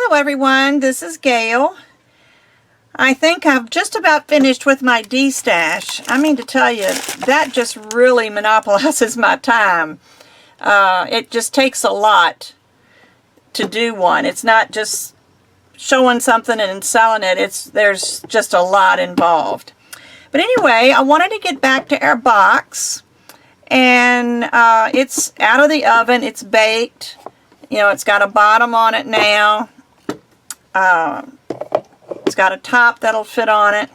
Hello everyone, this is Gail. I think I've just about finished with my D-stash. I mean to tell you, that just really monopolizes my time. It just takes a lot to do one. It's not just showing something and selling it. There's just a lot involved. But anyway, I wanted to get back to our box. And it's out of the oven. It's baked. You know, it's got a bottom on it now. It's got a top that'll fit on it.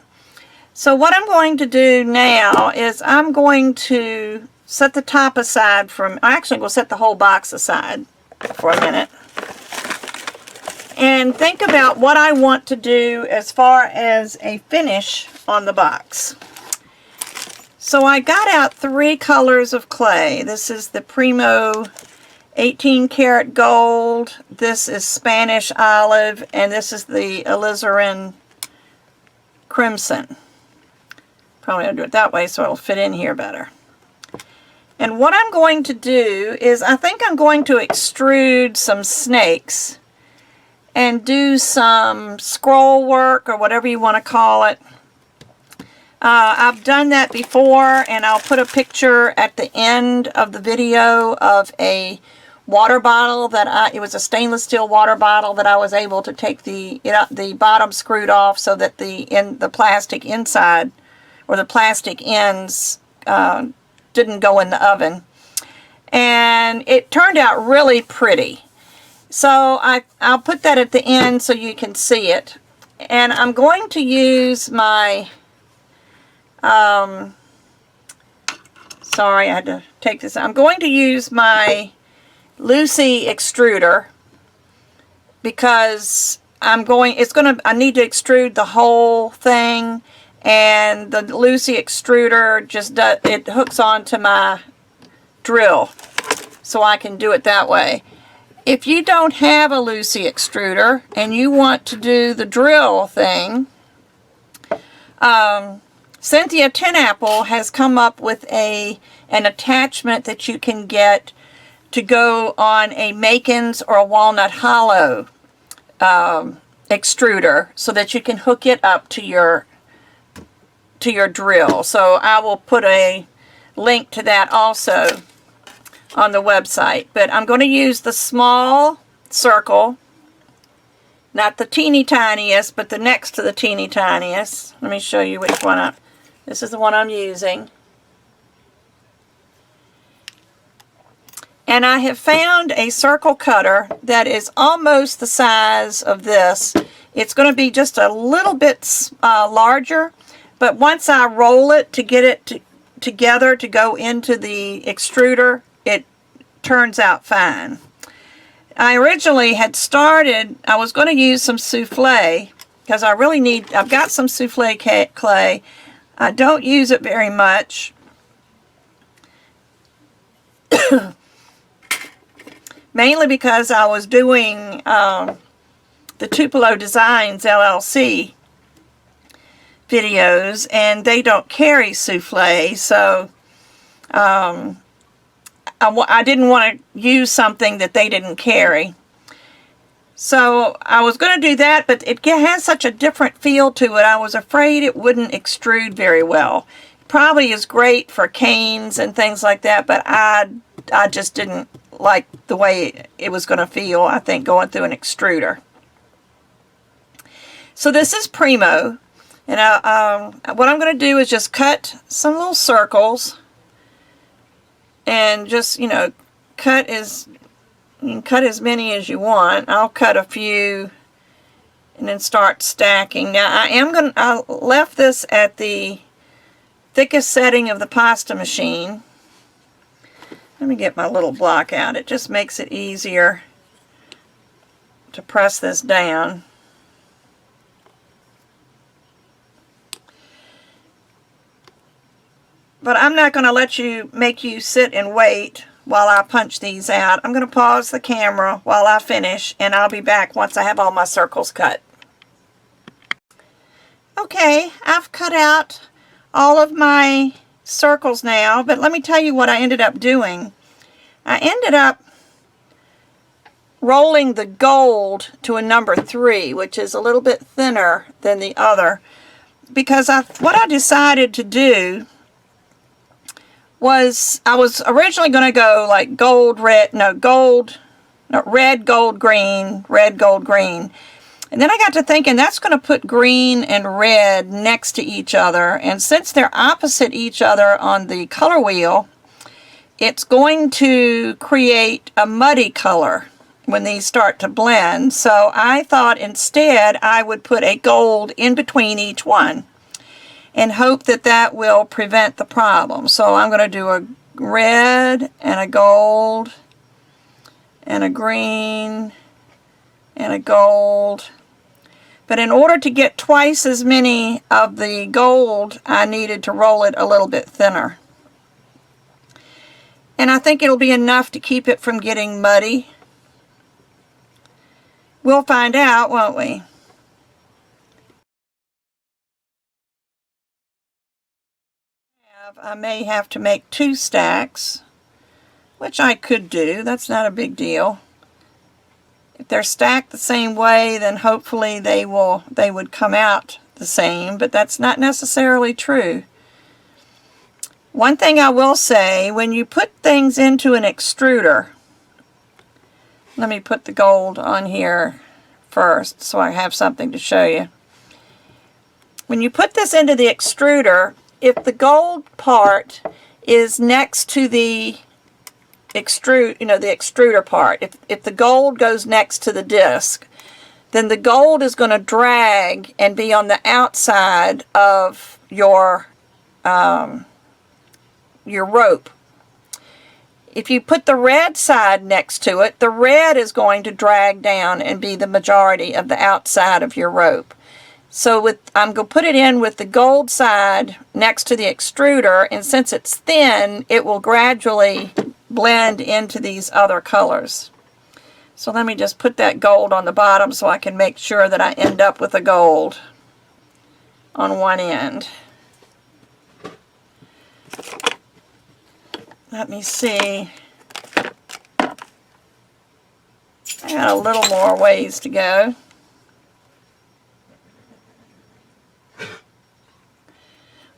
So what I'm going to do now is I'm going to set the top aside from, I actually will set the whole box aside for a minute. And think about what I want to do as far as a finish on the box. So I got out 3 colors of clay. This is the Primo 18 karat gold, this is Spanish olive, and this is the alizarin crimson. Probably I'll do it that way so it'll fit in here better. And what I'm going to do is I think I'm going to extrude some snakes and do some scroll work or whatever you want to call it. I've done that before, and I'll put a picture at the end of the video of a water bottle that it was a stainless steel water bottle that I was able to take the bottom screwed off so that the plastic inside or the plastic ends didn't go in the oven, and it turned out really pretty. So I'll put that at the end so you can see it. And I'm going to use my sorry, I had to take this. I'm going to use my Lucy extruder because I need to extrude the whole thing, and the Lucy extruder it hooks onto my drill so I can do it that way. If you don't have a Lucy extruder and you want to do the drill thing, Cynthia Tinapple has come up with an attachment that you can get to go on a Macon's or a Walnut Hollow extruder so that you can hook it up to your drill. So I will put a link to that also on the website. But I'm going to use the small circle, not the teeny tiniest, but the next to the teeny tiniest. Let me show you which one this is the one I'm using. And I have found a circle cutter that is almost the size of this. It's going to be just a little bit larger, but once I roll it to get it together to go into the extruder, it turns out fine. I originally had started, I was going to use some souffle because I've got some souffle clay. I don't use it very much. Mainly because I was doing the Tupelo Designs LLC videos, and they don't carry souffle, so I didn't want to use something that they didn't carry. So I was going to do that, but it has such a different feel to it. I was afraid it wouldn't extrude very well. It probably is great for canes and things like that, but I just didn't like the way it was going to feel, I think, going through an extruder. So this is Primo, and what I'm going to do is just cut some little circles, and just, you know, you can cut as many as you want. I'll cut a few and then start stacking. Now I left this at the thickest setting of the pasta machine. Let me get my little block out. It just makes it easier to press this down. But I'm not going to make you sit and wait while I punch these out. I'm going to pause the camera while I finish, and I'll be back once I have all my circles cut. Okay, I've cut out all of my circles now, but let me tell you what I ended up doing. I ended up rolling the gold to a number 3, which is a little bit thinner than the other, because what I decided to do was, I was originally going to go like gold, red, no, gold, no, red, gold, green, red, gold, green. And then I got to thinking that's going to put green and red next to each other. And since they're opposite each other on the color wheel, it's going to create a muddy color when these start to blend. So I thought instead I would put a gold in between each one and hope that that will prevent the problem. So I'm going to do a red and a gold and a green and a gold. But in order to get twice as many of the gold, I needed to roll it a little bit thinner. And I think it'll be enough to keep it from getting muddy. We'll find out, won't we? I may have to make 2 stacks, which I could do. That's not a big deal. If they're stacked the same way, then hopefully they would come out the same, but that's not necessarily true. One thing I will say, when you put things into an extruder, let me put the gold on here first so I have something to show you. When you put this into the extruder, if the gold part is next to the the extruder part, if the gold goes next to the disc, then the gold is going to drag and be on the outside of your rope. If you put the red side next to it, the red is going to drag down and be the majority of the outside of your rope. So I'm going to put it in with the gold side next to the extruder, and since it's thin, it will gradually blend into these other colors. So let me just put that gold on the bottom so I can make sure that I end up with a gold on one end. Let me see. I got a little more ways to go.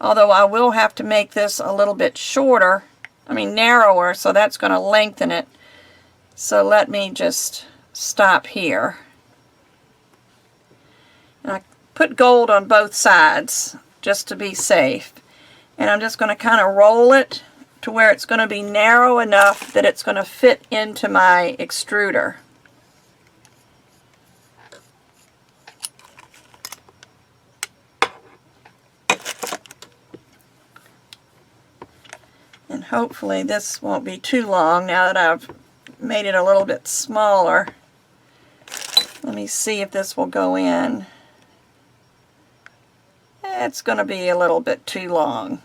Although I will have to make this a little bit shorter, narrower, so that's going to lengthen it. So let me just stop here. And I put gold on both sides just to be safe. And I'm just going to kind of roll it to where it's going to be narrow enough that it's going to fit into my extruder. And hopefully this won't be too long now that I've made it a little bit smaller. Let me see if this will go in. It's going to be a little bit too long.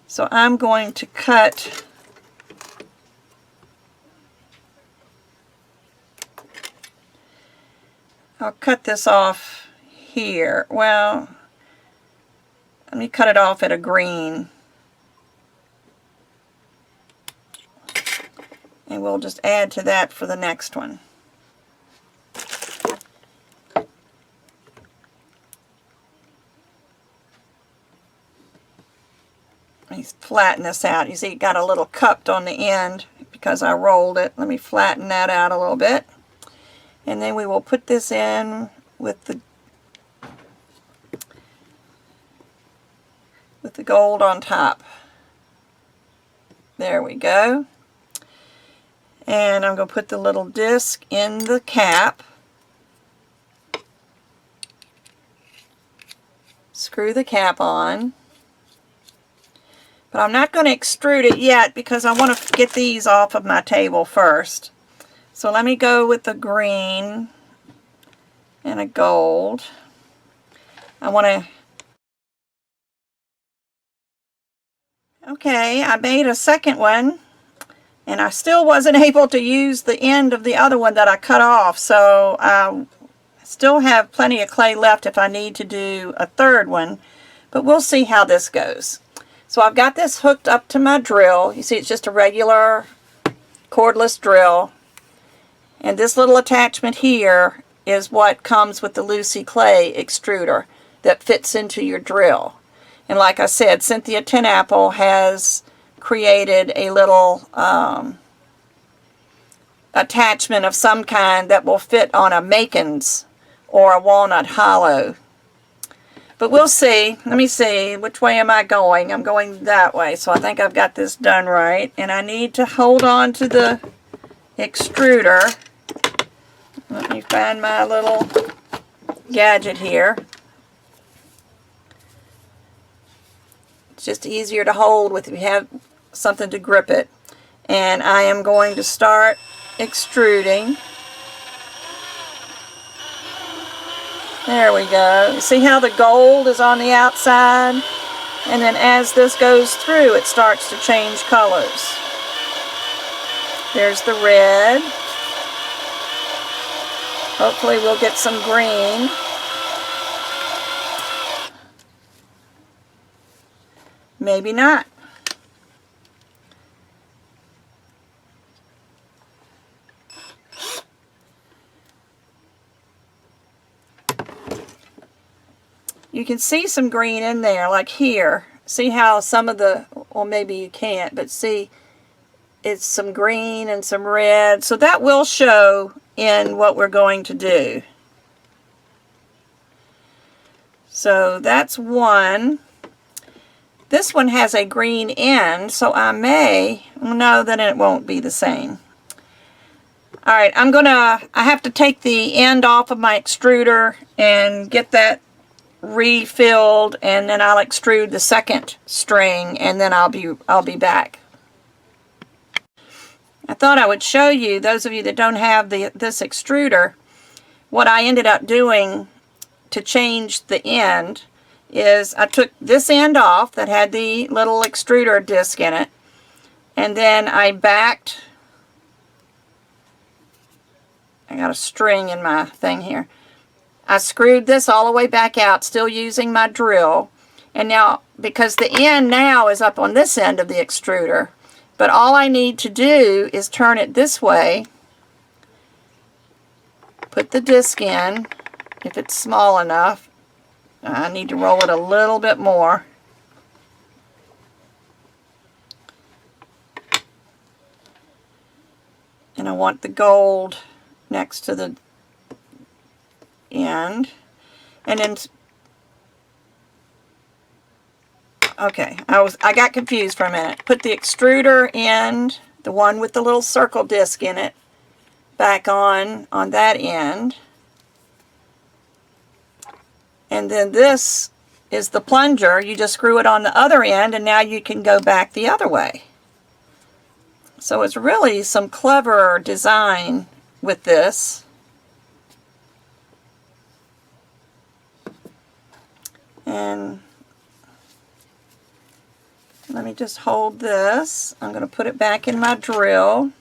So I'm going to cut I'll cut this off here. Well, let me cut it off at a green. And we'll just add to that for the next one. Let me flatten this out. You see it got a little cupped on the end because I rolled it. Let me flatten that out a little bit. And then we will put this in with the gold on top. There we go. And I'm going to put the little disc in the cap. Screw the cap on. But I'm not going to extrude it yet because I want to get these off of my table first. So let me go with the green and a gold. I want to... Okay, I made a second one. And I still wasn't able to use the end of the other one that I cut off, so I still have plenty of clay left if I need to do a third one, but we'll see how this goes. So I've got this hooked up to my drill. You see it's just a regular cordless drill, And this little attachment here is what comes with the Lucy Clay extruder that fits into your drill. And like I said, Cynthia Tinapple has created a little attachment of some kind that will fit on a Macon's or a Walnut Hollow. But we'll see. Let me see. Which way am I going? I'm going that way. So I think I've got this done right. And I need to hold on to the extruder. Let me find my little gadget here. It's just easier to hold if you have something to grip it. And I am going to start extruding. There we go. You see how the gold is on the outside? And then as this goes through, it starts to change colors. There's the red. Hopefully we'll get some green. Maybe not. You can see some green in there, like here. See how some of the, well, maybe you can't, but see, it's some green and some red. So that will show in what we're going to do. So that's one. This one has a green end, so I may, no, then it won't be the same. All right, I have to take the end off of my extruder and get that refilled, and then I'll extrude the second string, and then I'll be back. I thought I would show you, those of you that don't have this extruder, what I ended up doing to change the end is I took this end off that had the little extruder disc in it, and then I backed, I got a string in my thing here, I screwed this all the way back out, still using my drill, and now, because the end now is up on this end of the extruder, but all I need to do is turn it this way, put the disc in, if it's small enough. I need to roll it a little bit more. And I want the gold next to the end. And then, okay, I got confused for a minute. Put the extruder end, the one with the little circle disc in it, back on that end. And then this is the plunger. You just screw it on the other end, and now you can go back the other way. So it's really some clever design with this. And let me just hold this. I'm going to put it back in my drill.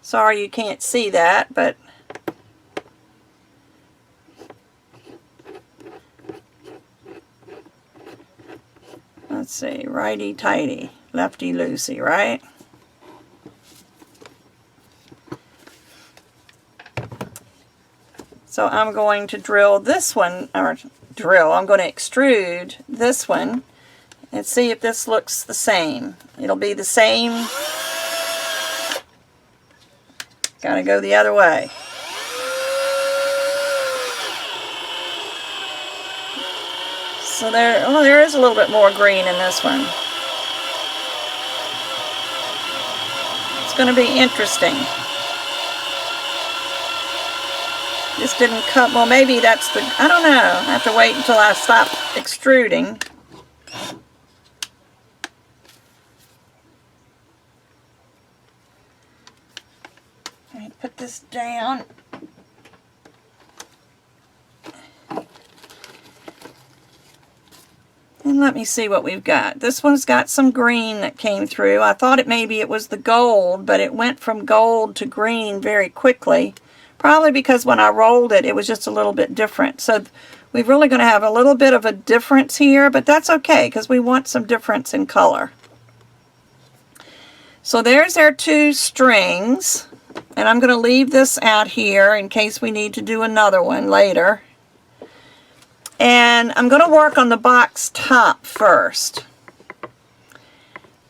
Sorry you can't see that, but let's see, righty-tighty, lefty-loosey, right? So I'm going to drill this one, or I'm going to extrude this one and see if this looks the same. It'll be the same. Gotta go the other way. So there is a little bit more green in this one. It's going to be interesting. This didn't cut, well maybe that's the, I don't know. I have to wait until I stop extruding. Let me put this down. And let me see what we've got. This one's got some green that came through. I thought maybe it was the gold, but it went from gold to green very quickly. Probably because when I rolled it, it was just a little bit different. So we're really going to have a little bit of a difference here, but that's okay because we want some difference in color. So there's our two strings. And I'm going to leave this out here in case we need to do another one later. And I'm going to work on the box top first.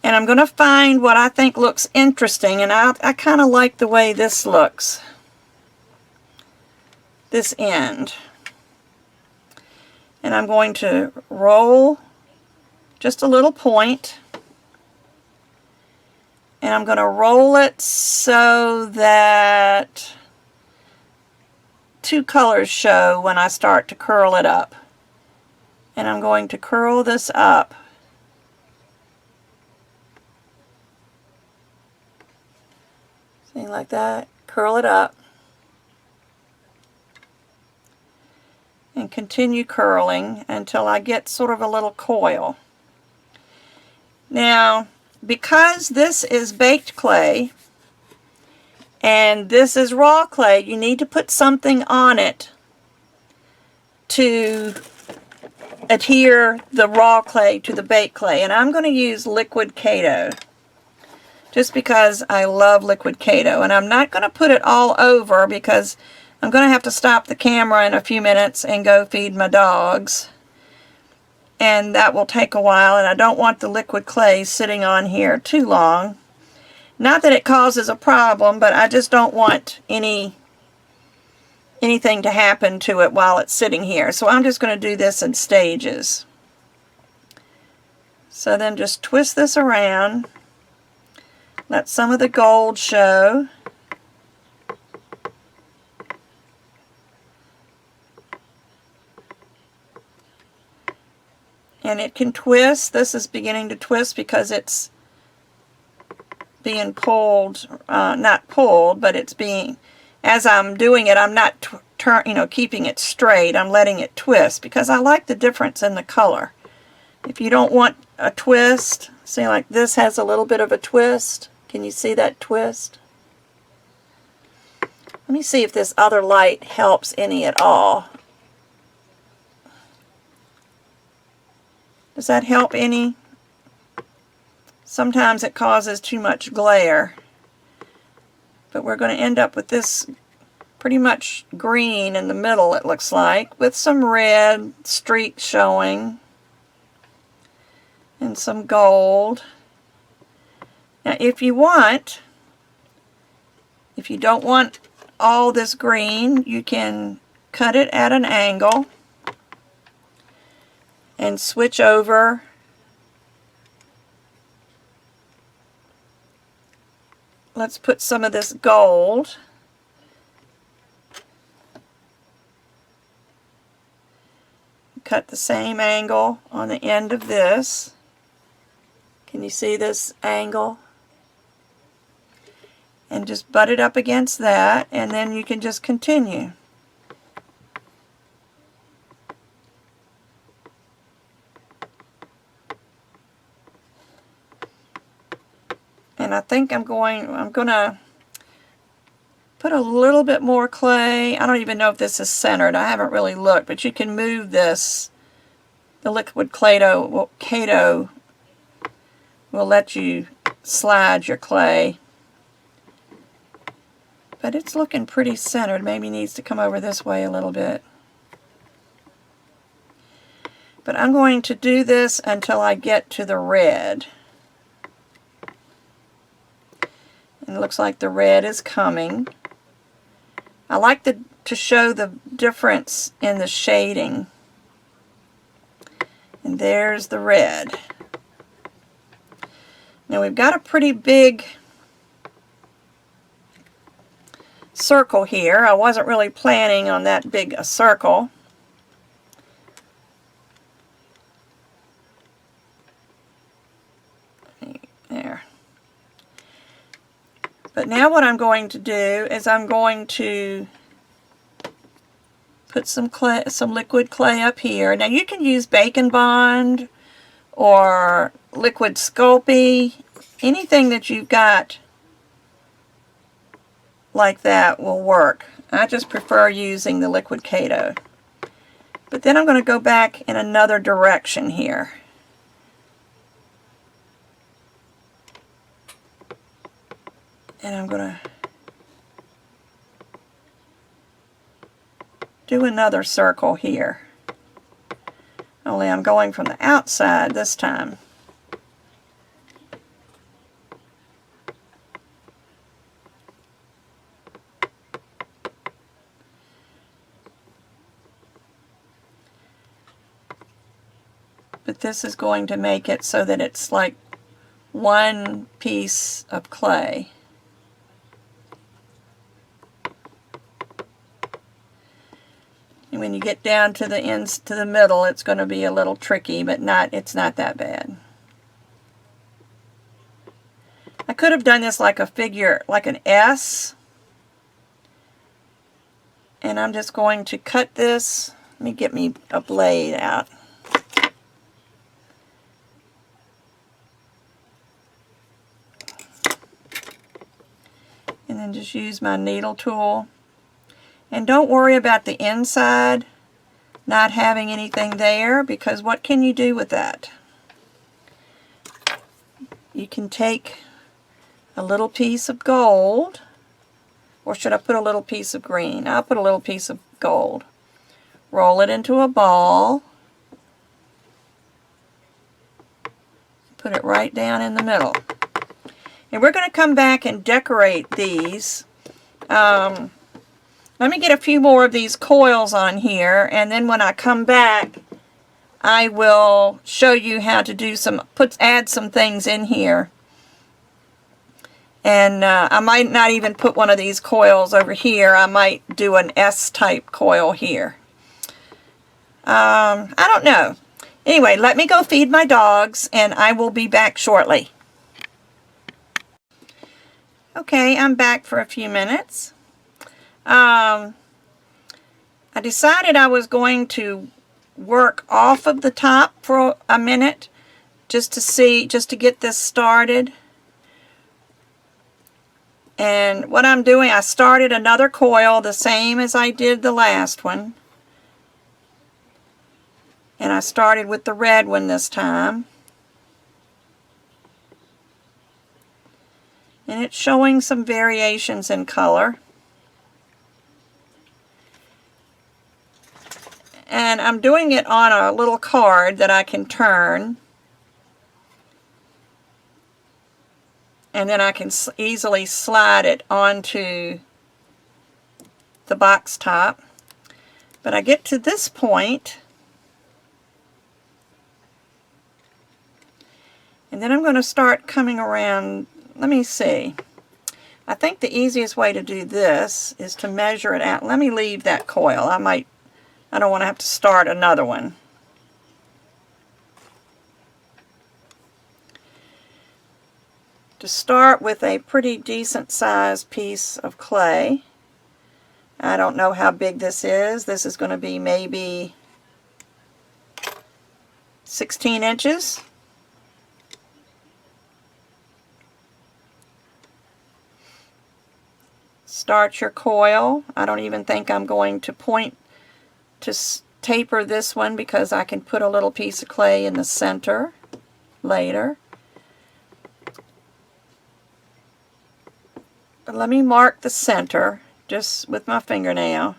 And I'm going to find what I think looks interesting. And I kind of like the way this looks. This end. And I'm going to roll just a little point. And I'm going to roll it so that two colors show when I start to curl it up. And I'm going to curl this up. See, like that. Curl it up. And continue curling until I get sort of a little coil. Now, because this is baked clay and this is raw clay, you need to put something on it to adhere the raw clay to the baked clay. And I'm going to use liquid Kato just because I love liquid Kato. And I'm not going to put it all over because I'm going to have to stop the camera in a few minutes and go feed my dogs. And that will take a while, and I don't want the liquid clay sitting on here too long. Not that it causes a problem, but I just don't want anything to happen to it while it's sitting here. So I'm just going to do this in stages. So then just twist this around. Let some of the gold show. And it can twist. This is beginning to twist because it's being pulled, not pulled, but it's being, as I'm doing it, I'm not keeping it straight. I'm letting it twist because I like the difference in the color. If you don't want a twist, see, like this has a little bit of a twist. Can you see that twist? Let me see if this other light helps any at all. Does that help any? Sometimes it causes too much glare. But we're going to end up with this pretty much green in the middle, it looks like, with some red streaks showing and some gold. Now if you don't want all this green, you can cut it at an angle and switch over let's put some of this gold cut the same angle on the end of this. Can you see this angle? And just butt it up against that, and then you can just continue. And I think I'm gonna put a little bit more clay. I don't even know if this is centered. I haven't really looked, but you can move this. The liquid Kato will let you slide your clay. But it's looking pretty centered. Maybe needs to come over this way a little bit. But I'm going to do this until I get to the red. And it looks like the red is coming. I like to show the difference in the shading. And there's the red. Now we've got a pretty big circle here. I wasn't really planning on that big a circle. There. But now what I'm going to do is I'm going to put some clay, some liquid clay up here. Now you can use Bacon Bond or liquid Sculpey. Anything that you've got like that will work. I just prefer using the liquid Kato. But then I'm going to go back in another direction here. And I'm going to do another circle here. Only I'm going from the outside this time. But this is going to make it so that it's like one piece of clay. And when you get down to the ends, to the middle, it's going to be a little tricky, but it's not that bad. I could have done this like a figure, like an S. And I'm just going to cut this. Let me get me a blade out. And then just use my needle tool. And don't worry about the inside not having anything there, because what can you do with that? You can take a little piece of gold, or should I put a little piece of green? I'll put a little piece of gold. Roll it into a ball. Put it right down in the middle. And we're going to come back and decorate these. Let me get a few more of these coils on here, and then when I come back, I will show you how to do add some things in here. And I might not even put one of these coils over here. I might do an S-type coil here. I don't know. Anyway, let me go feed my dogs, and I will be back shortly. Okay, I'm back for a few minutes. I decided I was going to work off of the top for a minute just to get this started. And what I'm doing, I started another coil the same as I did the last one. And I started with the red one this time. And it's showing some variations in color. And I'm doing it on a little card that I can turn. And then I can easily slide it onto the box top. But I get to this point, and then I'm going to start coming around. Let me see. I think the easiest way to do this is to measure it out. Let me leave that coil. I don't want to have to start another one. To start with a pretty decent sized piece of clay. I don't know how big this is. This is going to be maybe 16 inches. Start your coil. I don't even think I'm going to taper this one because I can put a little piece of clay in the center later. But let me mark the center just with my fingernail.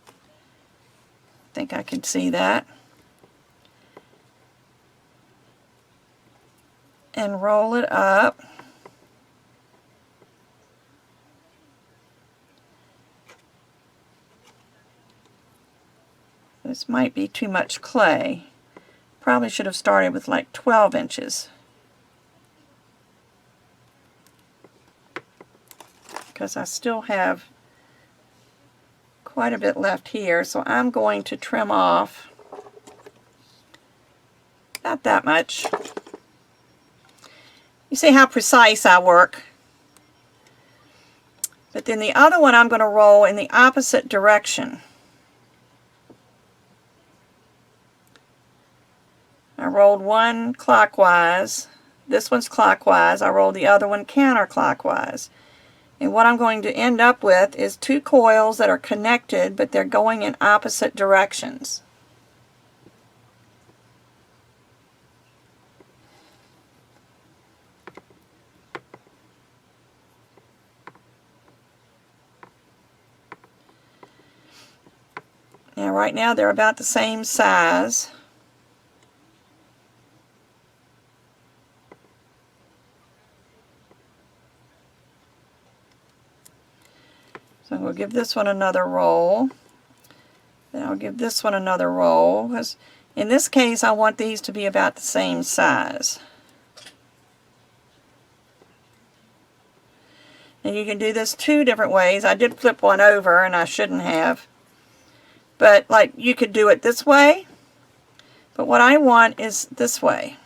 I think I can see that. And roll it up. This might be too much clay. Probably should have started with like 12 inches. Because I still have quite a bit left here, so I'm going to trim off not that much. You see how precise I work. But then the other one I'm going to roll in the opposite direction. I rolled one clockwise. This one's clockwise. I rolled the other one counterclockwise. And what I'm going to end up with is two coils that are connected, but they're going in opposite directions. right now they're about the same size. So I'm going to give this one another roll. Then I'll give this one another roll, because in this case I want these to be about the same size. And you can do this two different ways. I did flip one over and I shouldn't have. But like you could do it this way. But what I want is this way.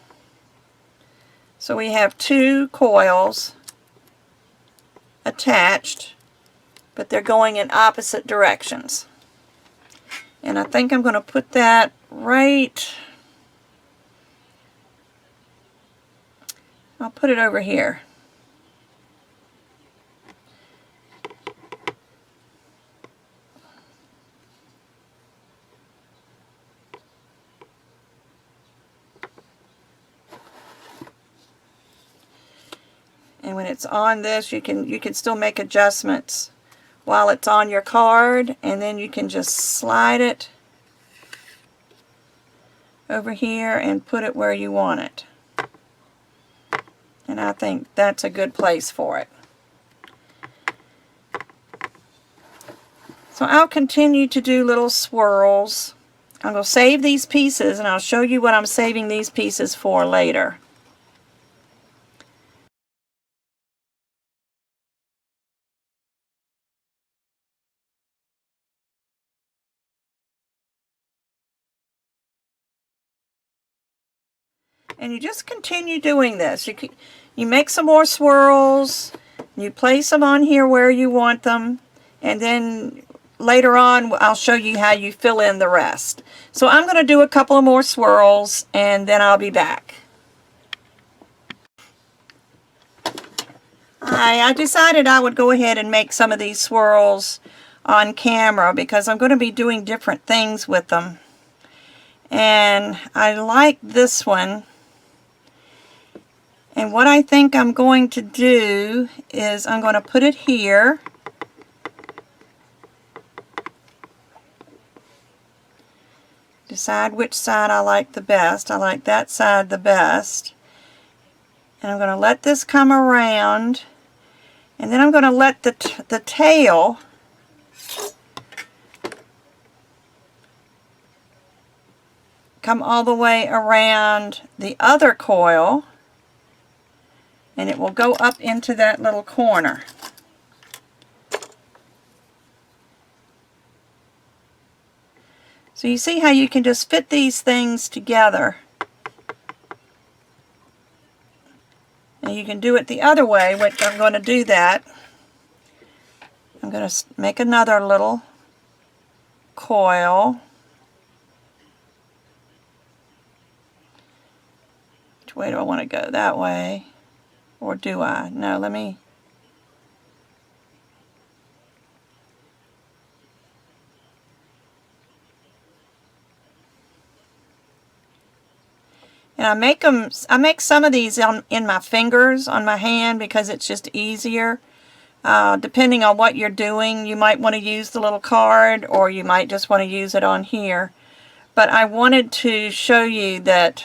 So we have two coils attached, but they're going in opposite directions. And I think I'm going to put that right, I'll put it over here. And when it's on this, you can still make adjustments while it's on your card, and then you can just slide it over here and put it where you want it. And I think that's a good place for it. So I'll continue to do little swirls. I'm going to save these pieces, and I'll show you what I'm saving these pieces for later. And you just continue doing this. You make some more swirls, you place them on here where you want them, and then later on I'll show you how you fill in the rest. So I'm going to do a couple of more swirls and then I'll be back. I decided I would go ahead and make some of these swirls on camera because I'm going to be doing different things with them. And I like this one. And what I think I'm going to do is I'm going to put it here. Decide which side I like the best. I like that side the best. And I'm going to let this come around. And then I'm going to let the tail come all the way around the other coil. And it will go up into that little corner. So you see how you can just fit these things together. And you can do it the other way, which I'm going to do that. I'm going to make another little coil. Which way do I want to go? That way. Or do I? No, let me... And I make some of these in my fingers on my hand because it's just easier. Depending on what you're doing, you might want to use the little card or you might just want to use it on here. But I wanted to show you that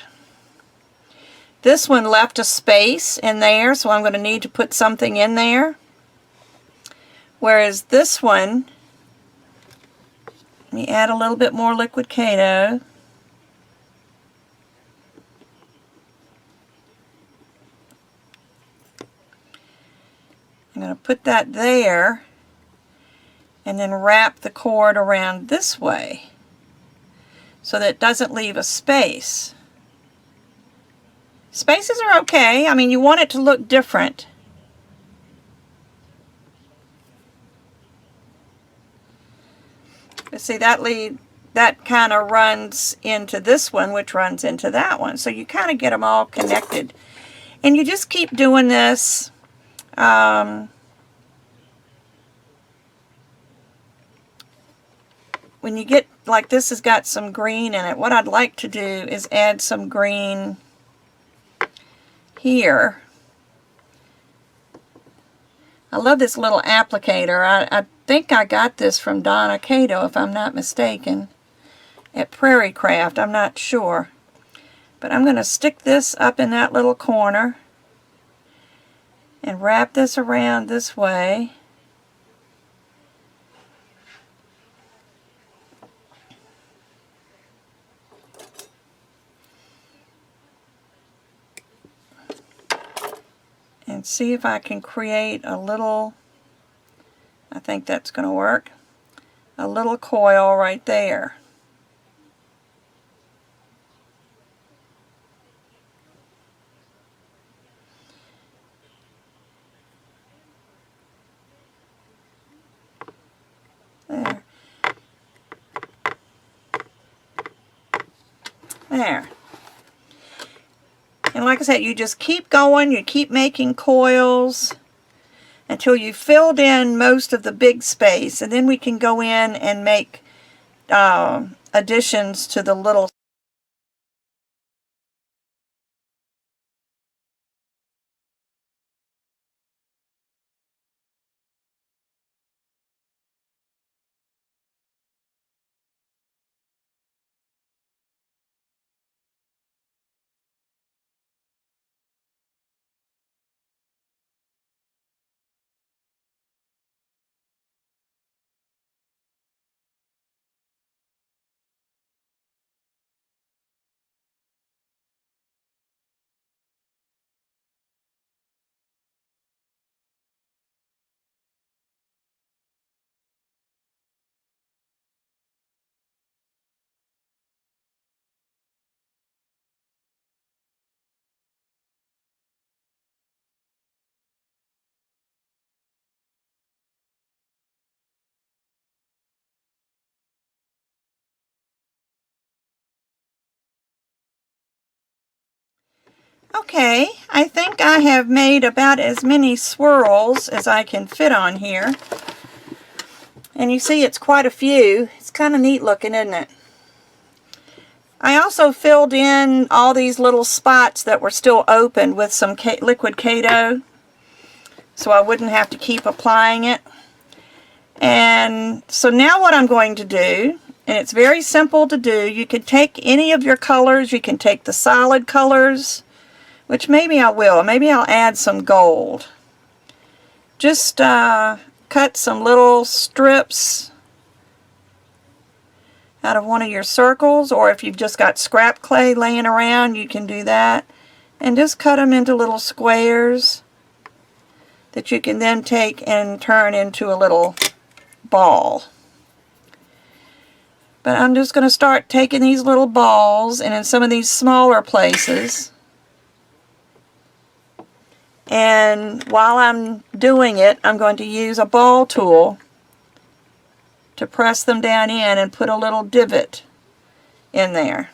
this one left a space in there, so I'm going to need to put something in there. Whereas this one, let me add a little bit more liquid Kato. I'm going to put that there and then wrap the cord around this way so that it doesn't leave a space. Spaces are okay. I mean, you want it to look different. But see, that kind of runs into this one, which runs into that one. So you kind of get them all connected. And you just keep doing this. When you get, like this has got some green in it, what I'd like to do is add some green here. I love this little applicator. I think I got this from Donna Cato, if I'm not mistaken. at Prairie Craft. I'm not sure. But I'm going to stick this up in that little corner and wrap this around this way. And see if I can create a little, I think that's going to work, a little coil right there. There. There. And like I said, you just keep going, you keep making coils until you've filled in most of the big space, and then we can go in and make additions to the little. Okay, I think I have made about as many swirls as I can fit on here. And you see it's quite a few. It's kind of neat looking, isn't it? I also filled in all these little spots that were still open with some liquid Kato, so I wouldn't have to keep applying it. And so now what I'm going to do, and it's very simple to do, you can take any of your colors, you can take the solid colors, which maybe I will. Maybe I'll add some gold. Just cut some little strips out of one of your circles, or if you've just got scrap clay laying around, you can do that. And just cut them into little squares that you can then take and turn into a little ball. But I'm just going to start taking these little balls, and in some of these smaller places, and while I'm doing it, I'm going to use a ball tool to press them down in and put a little divot in there.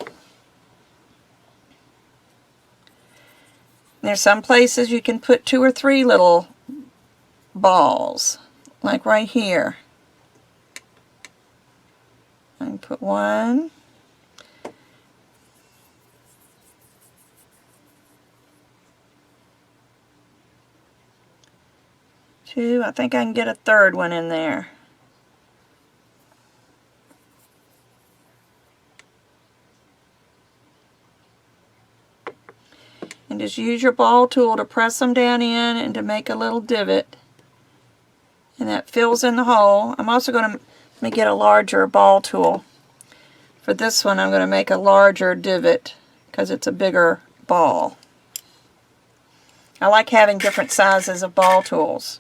There's some places you can put 2 or 3 little balls, like right here. I can put 1. 2. I think I can get a 3rd one in there. And just use your ball tool to press them down in and to make a little divot. And that fills in the hole. I'm also going to let me get a larger ball tool. For this one I'm going to make a larger divot because it's a bigger ball. I like having different sizes of ball tools.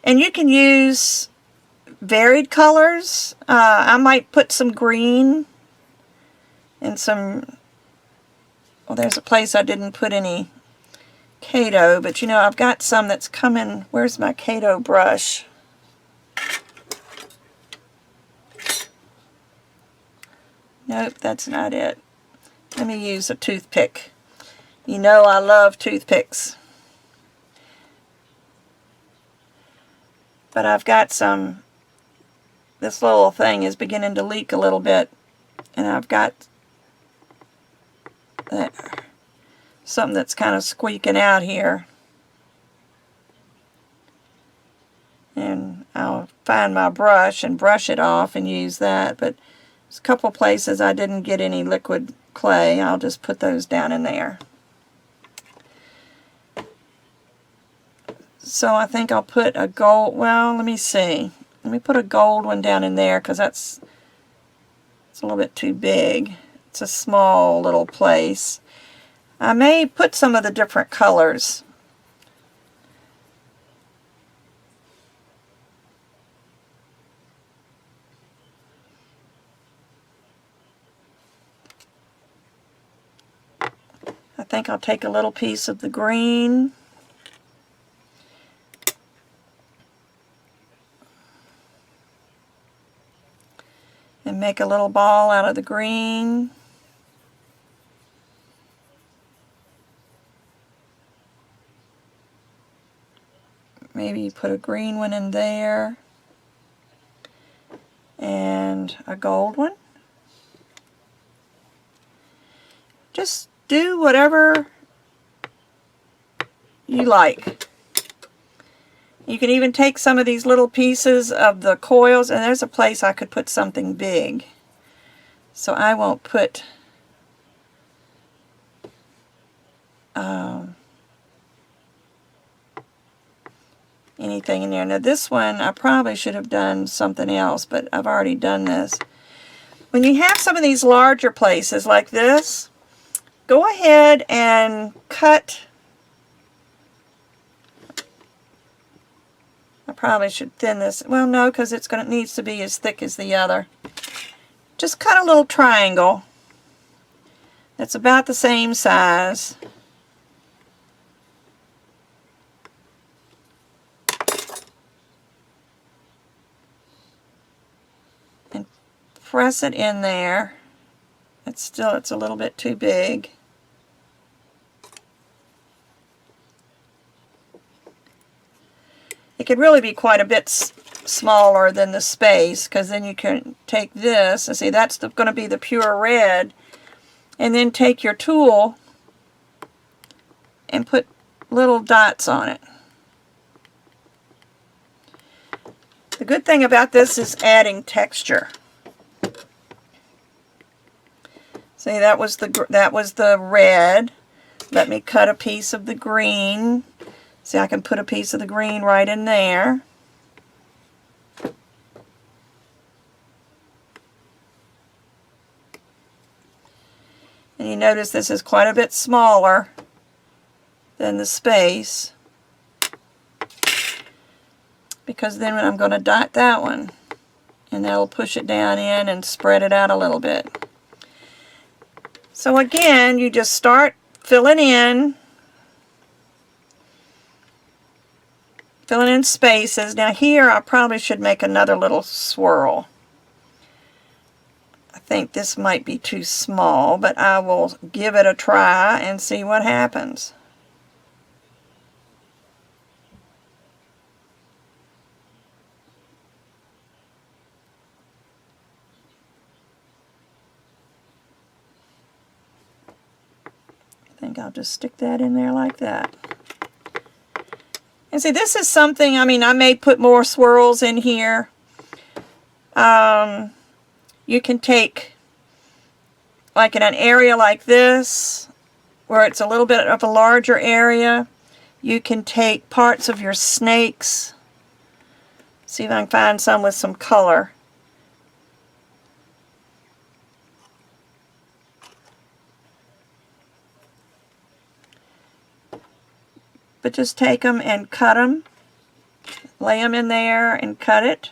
And you can use varied colors. I might put some green and some, well, there's a place I didn't put any Kato, but you know, I've got some that's coming. Where's my Kato brush? Nope, that's not it. Let me use a toothpick. You know I love toothpicks. But I've got some, this little thing is beginning to leak a little bit, and I've got there, something that's kind of squeaking out here. And I'll find my brush and brush it off and use that, but there's a couple places I didn't get any liquid clay. I'll just put those down in there. So I think I'll put a gold, well, let me see. Let me put a gold one down in there because it's a little bit too big. It's a small little place. I may put some of the different colors. I think I'll take a little piece of the green. And make a little ball out of the green. Maybe put a green one in there. And a gold one. Just do whatever you like. You can even take some of these little pieces of the coils, and there's a place I could put something big. So I won't put anything in there. Now this one, I probably should have done something else, but I've already done this. When you have some of these larger places like this, go ahead and cut. I probably should thin this. Well, no, because it needs to be as thick as the other. Just cut a little triangle that's about the same size. And press it in there. It's a little bit too big. It could really be quite a bit smaller than the space, because then you can take this, and see that's going to be the pure red, and then take your tool and put little dots on it. The good thing about this is adding texture. See, that was the red. Let me cut a piece of the green. See, I can put a piece of the green right in there. And you notice this is quite a bit smaller than the space, because then I'm going to dot that one, and that'll push it down in and spread it out a little bit. So again, you just start filling in spaces. Now here I probably should make another little swirl. I think this might be too small, but I will give it a try and see what happens. I think I'll just stick that in there like that. And see, this is something, I mean, I may put more swirls in here. You can take, like in an area like this, where it's a little bit of a larger area, you can take parts of your snakes. See if I can find some with some color. But just take them and cut them. Lay them in there and cut it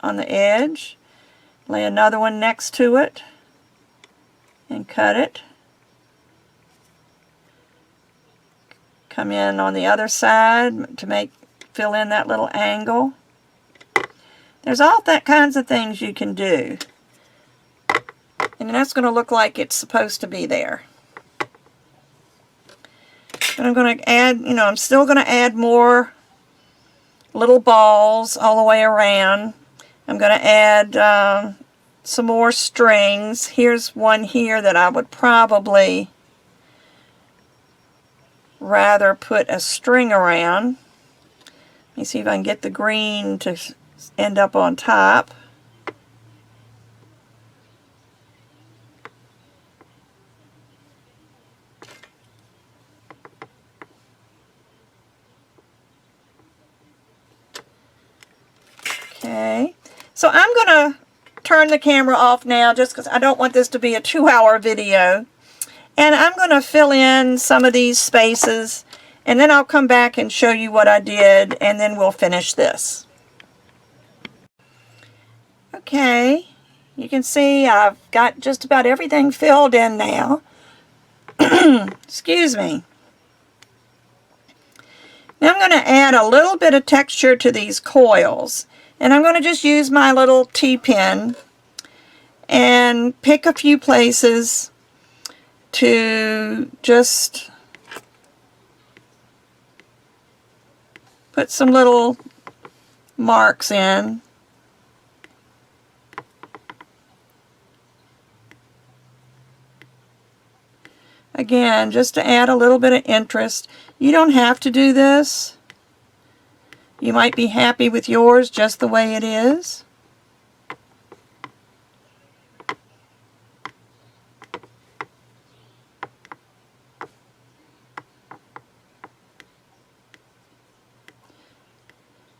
on the edge. Lay another one next to it and cut it. Come in on the other side to fill in that little angle. There's all that kinds of things you can do. And that's going to look like it's supposed to be there. And I'm going to add, I'm still going to add more little balls all the way around. I'm going to add some more strings. Here's one here that I would probably rather put a string around. Let me see if I can get the green to end up on top. Okay, so I'm going to turn the camera off now just because I don't want this to be a 2-hour video. And I'm going to fill in some of these spaces, and then I'll come back and show you what I did, and then we'll finish this. Okay, you can see I've got just about everything filled in now. Excuse me. Now I'm going to add a little bit of texture to these coils, and I'm going to just use my little T-pen and pick a few places to just put some little marks in. Again, just to add a little bit of interest. You don't have to do this. You might be happy with yours just the way it is.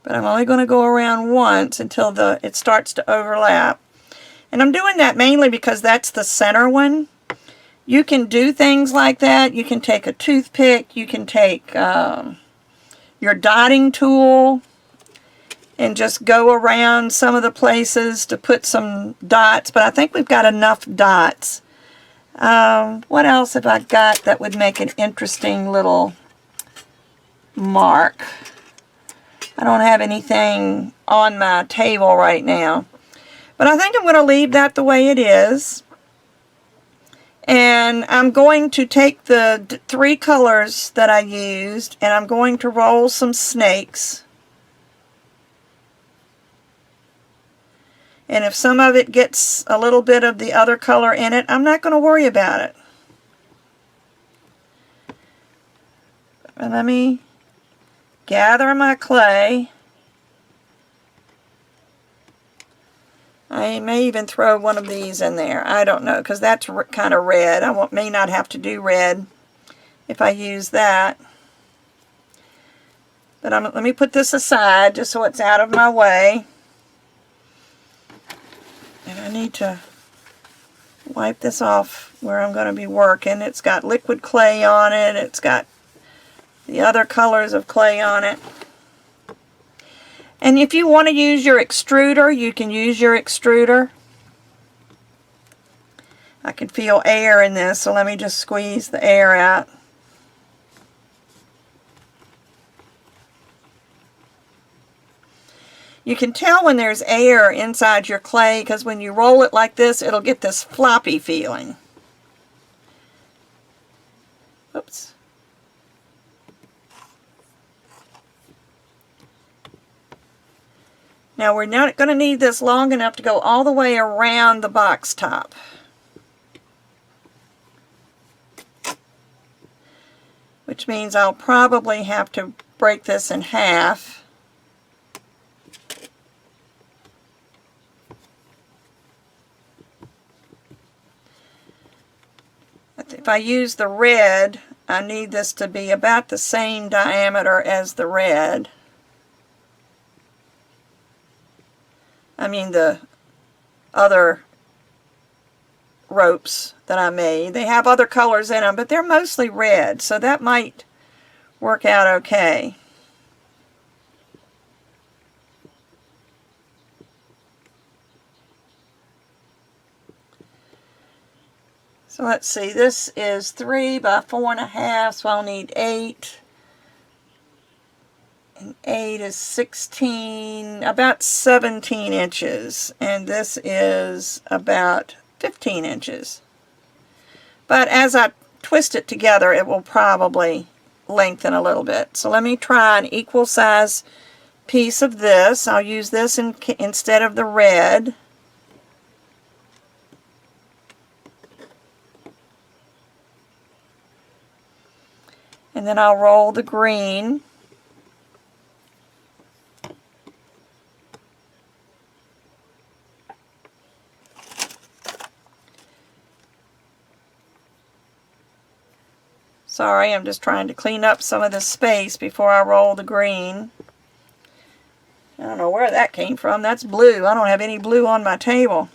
But I'm only going to go around once until it starts to overlap. And I'm doing that mainly because that's the center one. You can do things like that. You can take a toothpick, you can take your dotting tool and just go around some of the places to put some dots, but I think we've got enough dots. What else have I got that would make an interesting little mark? I don't have anything on my table right now, but I think I'm going to leave that the way it is. And I'm going to take the 3 colors that I used, and I'm going to roll some snakes. And if some of it gets a little bit of the other color in it, I'm not going to worry about it. And let me gather my clay. I may even throw one of these in there. I don't know, because that's kind of red. I may not have to do red if I use that. But let me put this aside just so it's out of my way. And I need to wipe this off where I'm going to be working. It's got liquid clay on it. It's got the other colors of clay on it. And if you want to use your extruder, you can use your extruder. I can feel air in this, so let me just squeeze the air out. You can tell when there's air inside your clay because when you roll it like this, it'll get this floppy feeling. Oops. Now we're not going to need this long enough to go all the way around the box top. Which means I'll probably have to break this in half. If I use the red, I need this to be about the same diameter as the red. I mean the other ropes that I made. They have other colors in them, but they're mostly red, so that might work out okay. So let's see, this is 3 by 4.5, so I'll need 8. And 8 is 16, about 17 inches. And this is about 15 inches. But as I twist it together, it will probably lengthen a little bit. So let me try an equal size piece of this. I'll use this instead of the red. And then I'll roll the green. Sorry, I'm just trying to clean up some of this space before I roll the green. I don't know where that came from. That's blue. I don't have any blue on my table.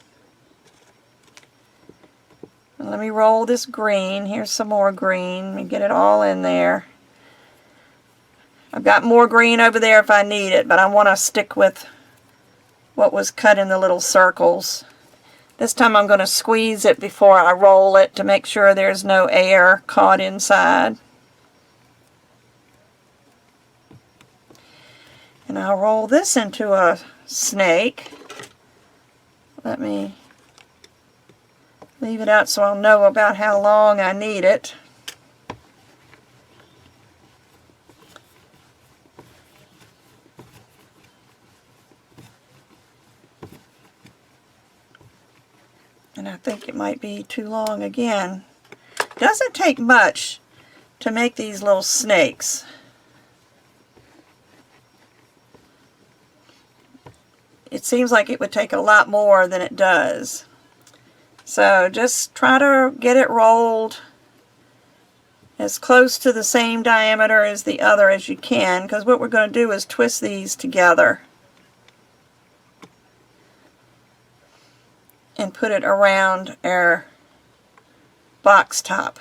And let me roll this green. Here's some more green. Let me get it all in there. I've got more green over there if I need it, but I want to stick with what was cut in the little circles. This time I'm going to squeeze it before I roll it to make sure there's no air caught inside. And I'll roll this into a snake. Let me leave it out so I'll know about how long I need it. And I think it might be too long again. Doesn't take much to make these little snakes. It seems like it would take a lot more than it does. So just try to get it rolled as close to the same diameter as the other as you can, because what we're going to do is twist these together and put it around our box top.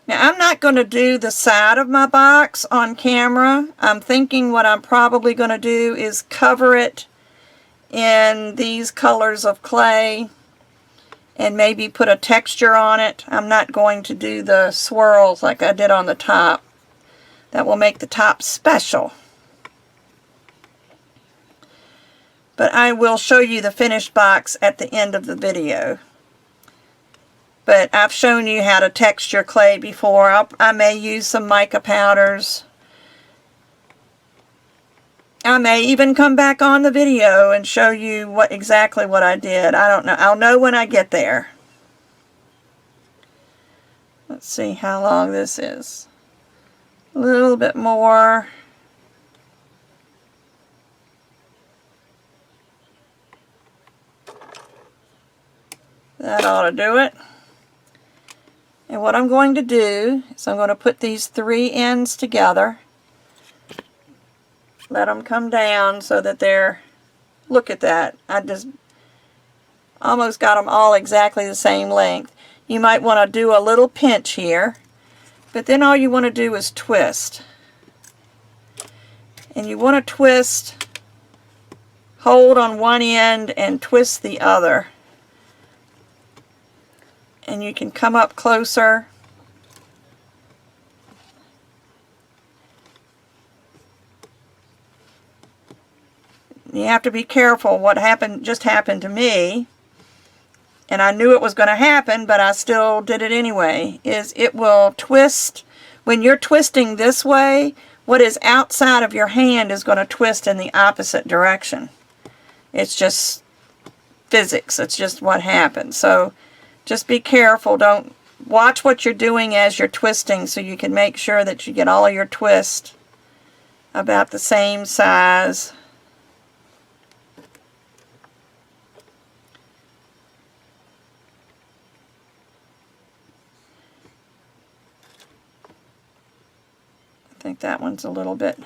Now I'm not going to do the side of my box on camera. I'm thinking what I'm probably going to do is cover it in these colors of clay and maybe put a texture on it. I'm not going to do the swirls like I did on the top. That will make the top special. But I will show you the finished box at the end of the video. But I've shown you how to texture clay before. I may use some mica powders. I may even come back on the video and show you exactly what I did. I don't know. I'll know when I get there. Let's see how long this is. A little bit more. That ought to do it. And what I'm going to do is I'm going to put these three ends together. Let them come down so that they're, look at that. I just almost got them all exactly the same length. You might want to do a little pinch here, but then all you want to do is twist. And you want to twist, hold on one end and twist the other. And you can come up closer. You have to be careful. What just happened to me, and I knew it was going to happen, but I still did it anyway, is it will twist. When you're twisting this way, what is outside of your hand is going to twist in the opposite direction. It's just physics. It's just what happens. So just be careful. Don't watch what you're doing as you're twisting so you can make sure that you get all of your twists about the same size. I think that one's a little bit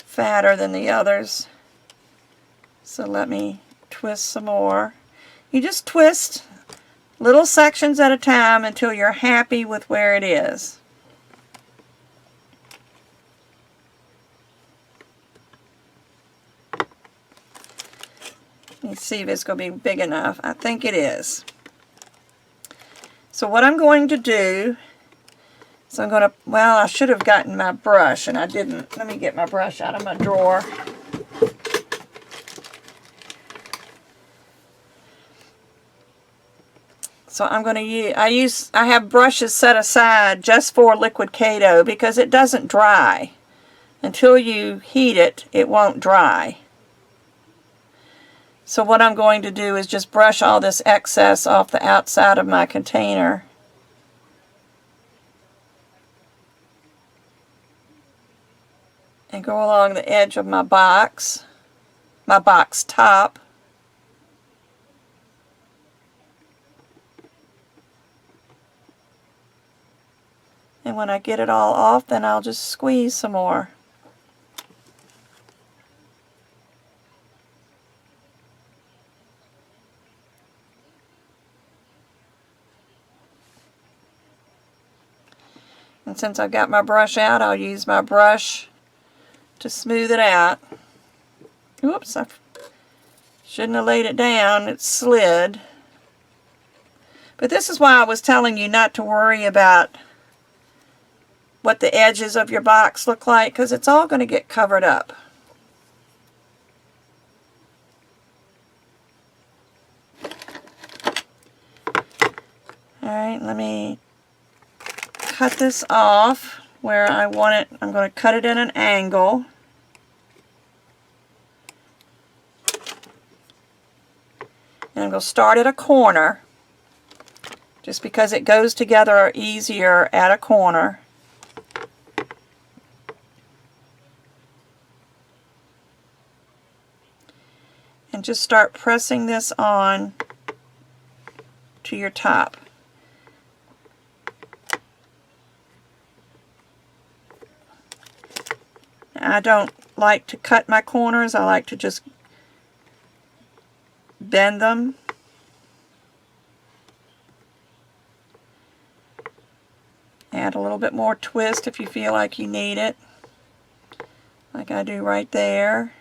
fatter than the others. So let me twist some more. You just twist little sections at a time until you're happy with where it is. Let me see if it's going to be big enough. I think it is. So what I'm going to do is I'm going to, well, I should have gotten my brush and I didn't. Let me get my brush out of my drawer. So I'm going to use, I have brushes set aside just for liquid Kato because it doesn't dry. Until you heat it, it won't dry. So what I'm going to do is just brush all this excess off the outside of my container. And go along the edge of my box top. And when I get it all off, then I'll just squeeze some more. And since I've got my brush out, I'll use my brush to smooth it out. Oops, I shouldn't have laid it down. It slid. But this is why I was telling you not to worry about what the edges of your box look like, because it's all going to get covered up. Alright, let me cut this off where I want it. I'm going to cut it at an angle. And I'm going to start at a corner, just because it goes together easier at a corner. And just start pressing this on to your top. I don't like to cut my corners. I like to just bend them. Add a little bit more twist if you feel like you need it, like I do right there.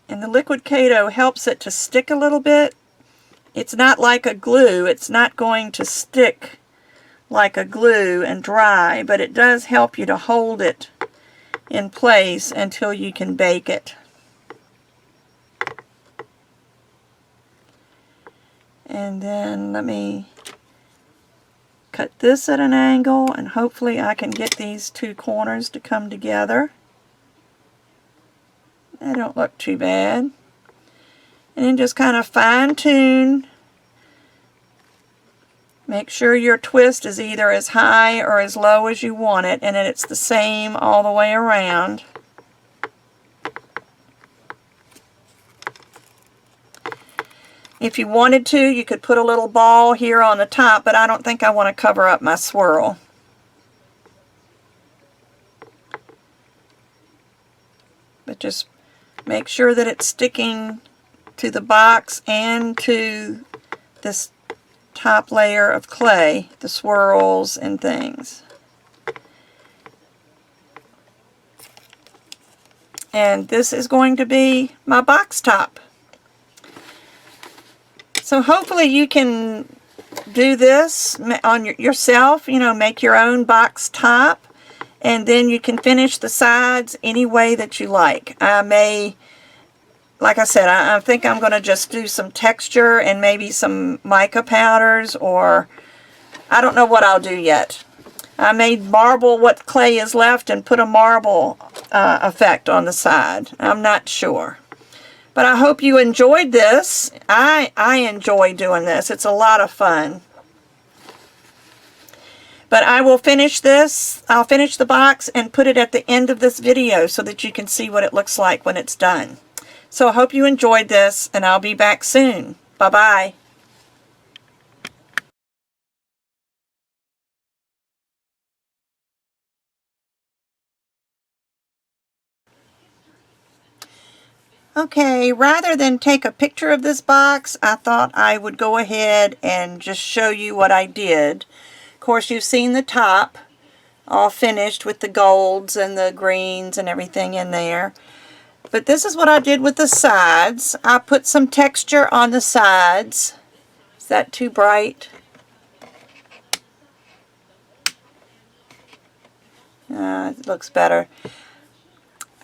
And the liquid Kato helps it to stick a little bit. It's not like a glue. It's not going to stick like a glue and dry, but it does help you to hold it in place until you can bake it. And then let me cut this at an angle, and hopefully I can get these two corners to come together. They don't look too bad. And then just kind of fine tune. Make sure your twist is either as high or as low as you want it, and that it's the same all the way around. If you wanted to, you could put a little ball here on the top, but I don't think I want to cover up my swirl. But just make sure that it's sticking to the box and to this top layer of clay, the swirls and things. And this is going to be my box top. So hopefully you can do this on yourself, you know, make your own box top, and then you can finish the sides any way that you like. I may, like I said, I think I'm going to just do some texture and maybe some mica powders, or I don't know what I'll do yet. I may marble what clay is left and put a marble effect on the side. I'm not sure. But I hope you enjoyed this. I enjoy doing this. It's a lot of fun. But I will finish this. I'll finish the box and put it at the end of this video so that you can see what it looks like when it's done. So I hope you enjoyed this, and I'll be back soon. Bye-bye. Okay, rather than take a picture of this box, I thought I would go ahead and just show you what I did. Of course, you've seen the top, all finished with the golds and the greens and everything in there. But this is what I did with the sides. I put some texture on the sides. Is that too bright? It looks better.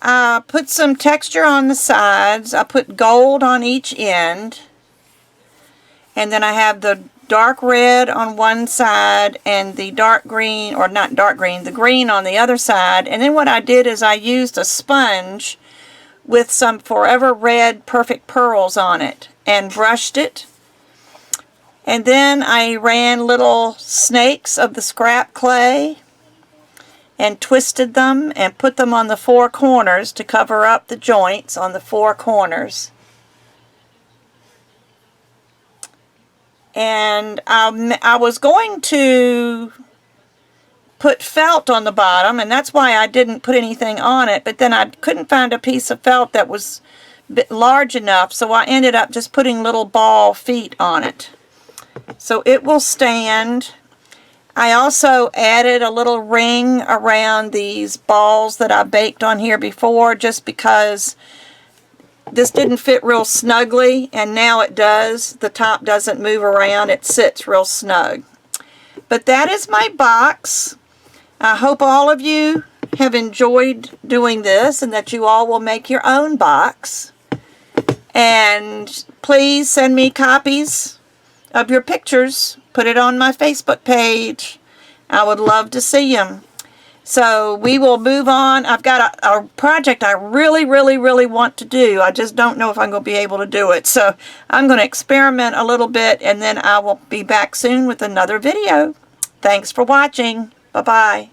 I put some texture on the sides. I put gold on each end. And then I have the dark red on one side and the dark green, or not dark green, the green on the other side. And then what I did is I used a sponge with some Forever Red Perfect Pearls on it and brushed it. And then I ran little snakes of the scrap clay and twisted them and put them on the 4 corners to cover up the joints on the 4 corners. And I was going to put felt on the bottom, and that's why I didn't put anything on it, but then I couldn't find a piece of felt that was large enough, so I ended up just putting little ball feet on it. So it will stand. I also added a little ring around these balls that I baked on here before, just because this didn't fit real snugly, and now it does. The top doesn't move around. It sits real snug. But that is my box. I hope all of you have enjoyed doing this and that you all will make your own box. And please send me copies of your pictures. Put it on my Facebook page. I would love to see them. So we will move on. I've got a project I really want to do. I just don't know if I'm going to be able to do it. So I'm going to experiment a little bit, and then I will be back soon with another video. Thanks for watching. Bye-bye.